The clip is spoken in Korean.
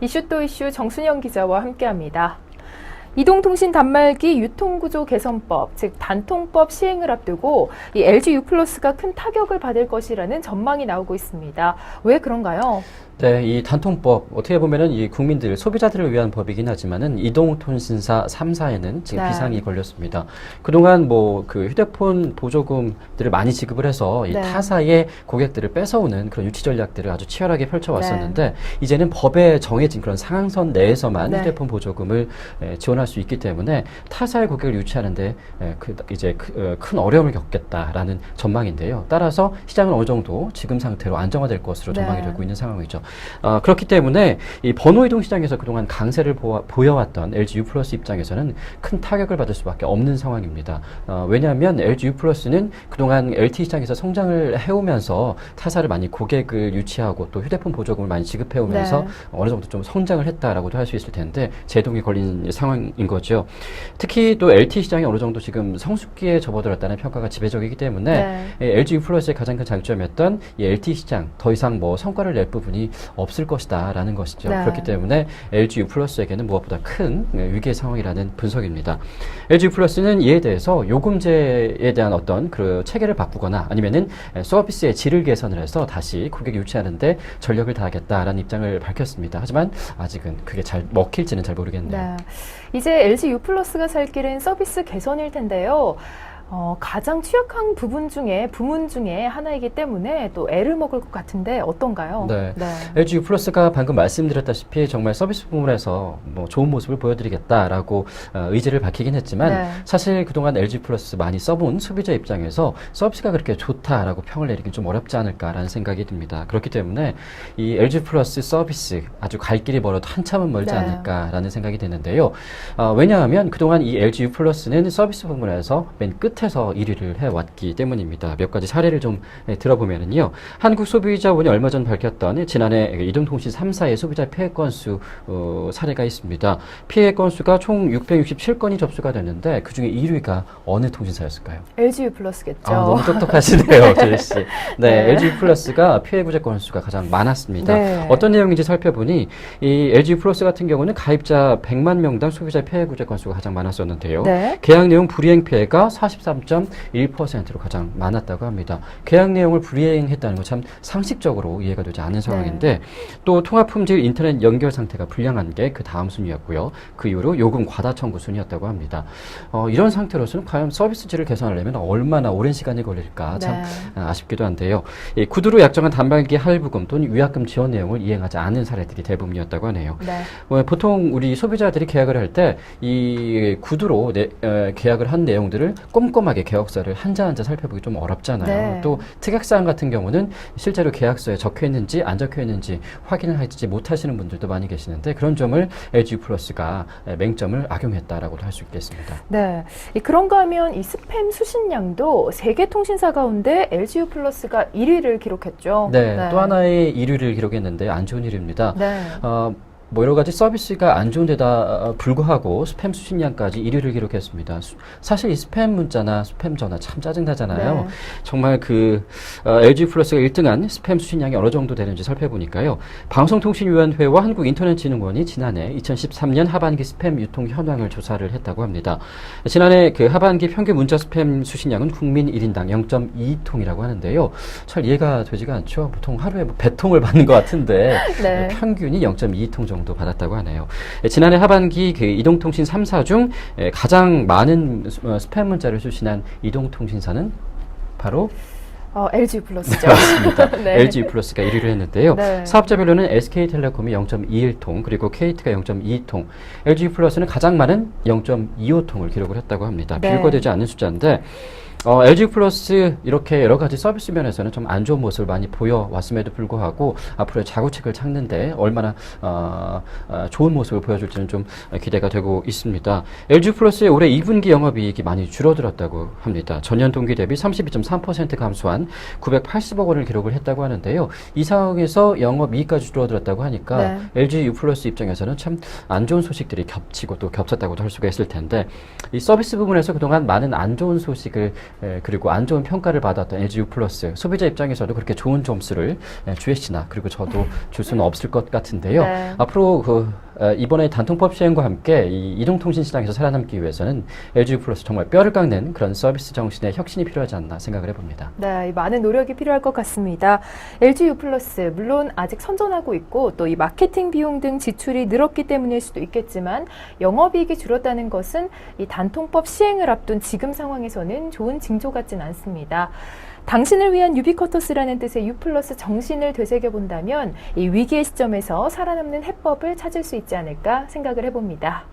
이슈 또 이슈 정순영 기자와 함께합니다. 이동통신 단말기 유통구조 개선법, 즉 단통법 시행을 앞두고 이 LG U+가 큰 타격을 받을 것이라는 전망이 나오고 있습니다. 왜 그런가요? 네, 이 단통법 어떻게 보면은 이 국민들 소비자들을 위한 법이긴 하지만은 이동통신사 3사에는 지금 네. 비상이 걸렸습니다. 그동안 뭐 그 휴대폰 보조금들을 많이 지급을 해서 이 네. 타사의 고객들을 뺏어오는 그런 유치 전략들을 아주 치열하게 펼쳐왔었는데 네. 이제는 법에 정해진 그런 상한선 내에서만 네. 휴대폰 보조금을 지원할 수 있기 때문에 타사의 고객을 유치하는데 큰 어려움을 겪겠다라는 전망인데요. 따라서 시장은 어느 정도 지금 상태로 안정화될 것으로 전망이 네. 되고 있는 상황이죠. 그렇기 때문에 이 번호 이동 시장에서 그동안 강세를 보여왔던 LG U+ 입장에서는 큰 타격을 받을 수밖에 없는 상황입니다. 왜냐하면 LG U+는 그동안 LTE 시장에서 성장을 해오면서 타사를 많이 고객을 유치하고 또 휴대폰 보조금을 많이 지급해오면서 네. 어느 정도 좀 성장을 했다라고도 할 수 있을 텐데 제동이 걸린 상황인 거죠. 특히 또 LTE 시장이 어느 정도 지금 성숙기에 접어들었다는 평가가 지배적이기 때문에 네. LG U+의 가장 큰 장점이었던 이 LTE 시장 더 이상 뭐 성과를 낼 부분이 없을 것이다라는 것이죠. 네. 그렇기 때문에 LG U+에게는 무엇보다 큰 위기의 상황이라는 분석입니다. LG U+는 이에 대해서 요금제에 대한 어떤 그 체계를 바꾸거나 아니면은 서비스의 질을 개선을 해서 다시 고객 유치하는데 전력을 다하겠다라는 입장을 밝혔습니다. 하지만 아직은 그게 잘 먹힐지는 잘 모르겠네요. 네. 이제 LG U+가 살 길은 서비스 개선일 텐데요. 가장 취약한 부문 중에 하나이기 때문에 또 애를 먹을 것 같은데 어떤가요? 네. LG U+가 방금 말씀드렸다시피 정말 서비스 부문에서 뭐 좋은 모습을 보여드리겠다라고 의지를 밝히긴 했지만 네. 사실 그동안 LG U+ 많이 써본 소비자 입장에서 서비스가 그렇게 좋다라고 평을 내리긴 좀 어렵지 않을까라는 생각이 듭니다. 그렇기 때문에 이 LG U+ 서비스 아주 갈 길이 멀어도 한참은 멀지 네. 않을까라는 생각이 드는데요. 왜냐하면 그동안 이 LG U+는 서비스 부문에서 맨 끝에서 1위를 해왔기 때문입니다. 몇 가지 사례를 좀 들어보면은요. 한국소비자원이 얼마 전 밝혔던 지난해 이동통신 3사의 소비자 피해 건수 사례가 있습니다. 피해 건수가 총 667건이 접수가 됐는데 그중에 1위가 어느 통신사였을까요? LG U+겠죠. 너무 똑똑하시네요, 조혜 씨. 네, 네. LG U+가 피해 구제 건수가 가장 많았습니다. 네. 어떤 내용인지 살펴보니 이 LG U+ 같은 경우는 가입자 100만 명당 소비자 피해 구제 건수가 가장 많았었는데요. 네. 계약 내용 불이행 피해가 43.1%로 가장 많았다고 합니다. 계약 내용을 불이행했다는 건 참 상식적으로 이해가 되지 않은 상황인데 또 통화 품질 인터넷 연결 상태가 불량한 게 그 다음 순위였고요. 그 이후로 요금 과다 청구 순위였다고 합니다. 이런 상태로서는 과연 서비스 질을 개선하려면 얼마나 오랜 시간이 걸릴까 참 아쉽기도 한데요. 이 구두로 약정한 단말기 할부금 또는 위약금 지원 내용을 이행하지 않은 사례들이 대부분이었다고 하네요. 네. 보통 우리 소비자들이 계약을 할 때 이 구두로 계약을 한 내용들을 꼼꼼하게 계약서를 한자 한자 살펴보기 좀 어렵잖아요. 네. 또 특약사항 같은 경우는 실제로 계약서에 적혀 있는지 안 적혀 있는지 확인을 하지 못하시는 분들도 많이 계시는데 그런 점을 LG U+가 맹점을 악용했다라고도 할 수 있겠습니다. 네. 그런가 하면 이 스팸 수신량도 세계 통신사 가운데 LG U+가 1위를 기록했죠. 네, 또 하나의 1위를 기록했는데 안 좋은 일입니다. 네. 뭐 여러 가지 서비스가 안 좋은 데다 불구하고 스팸 수신량까지 1위를 기록했습니다. 사실 이 스팸 문자나 스팸 전화 참 짜증나잖아요. 네. 정말 LG U+가 1등한 스팸 수신량이 어느 정도 되는지 살펴보니까요. 방송통신위원회와 한국인터넷진흥원이 지난해 2013년 하반기 스팸 유통 현황을 조사를 했다고 합니다. 지난해 그 하반기 평균 문자 스팸 수신량은 국민 1인당 0.2통이라고 하는데요. 잘 이해가 되지가 않죠. 보통 하루에 뭐 배통을 받는 것 같은데 네. 평균이 0.2통 정도 받았다고 하네요. 지난해 하반기 그 이동통신 3사 중 가장 많은 스팸 문자를 수신한 이동통신사는 바로 LG U+죠. 맞습니다. 네. LG U+가 1위를 했는데요. 네. 사업자별로는 SK텔레콤이 0.21통, 그리고 KT가 0.2통, LG U+는 가장 많은 0.25통을 기록을 했다고 합니다. 네. 비교가 되지 않는 숫자인데 LG U+ 이렇게 여러 가지 서비스 면에서는 좀 안 좋은 모습을 많이 보여왔음에도 불구하고 앞으로의 자구책을 찾는데 얼마나 좋은 모습을 보여줄지는 좀 기대가 되고 있습니다. LG U+의 올해 2분기 영업이익이 많이 줄어들었다고 합니다. 전년 동기 대비 32.3% 감소한 980억 원을 기록을 했다고 하는데요. 이 상황에서 영업이익까지 줄어들었다고 하니까 네. LG U+ 입장에서는 참 안 좋은 소식들이 겹치고 또 겹쳤다고도 할 수가 있을 텐데 이 서비스 부분에서 그동안 많은 안 좋은 소식을 그리고 안 좋은 평가를 받았던 LG U 플러스 소비자 입장에서도 그렇게 좋은 점수를 주혜씨나 그리고 저도 줄 수는 없을 것 같은데요. 네. 앞으로 이번에 단통법 시행과 함께 이 이동통신 시장에서 살아남기 위해서는 LG U 플러스 정말 뼈를 깎는 그런 서비스 정신의 혁신이 필요하지 않나 생각을 해봅니다. 네, 많은 노력이 필요할 것 같습니다. LG U 플러스 물론 아직 선전하고 있고 또 이 마케팅 비용 등 지출이 늘었기 때문일 수도 있겠지만 영업이익이 줄었다는 것은 이 단통법 시행을 앞둔 지금 상황에서는 좋은 징조 같진 않습니다. 당신을 위한 유비쿼터스라는 뜻의 U 플러스 정신을 되새겨 본다면 이 위기의 시점에서 살아남는 해법을 찾을 수 있지 않을까 생각을 해봅니다.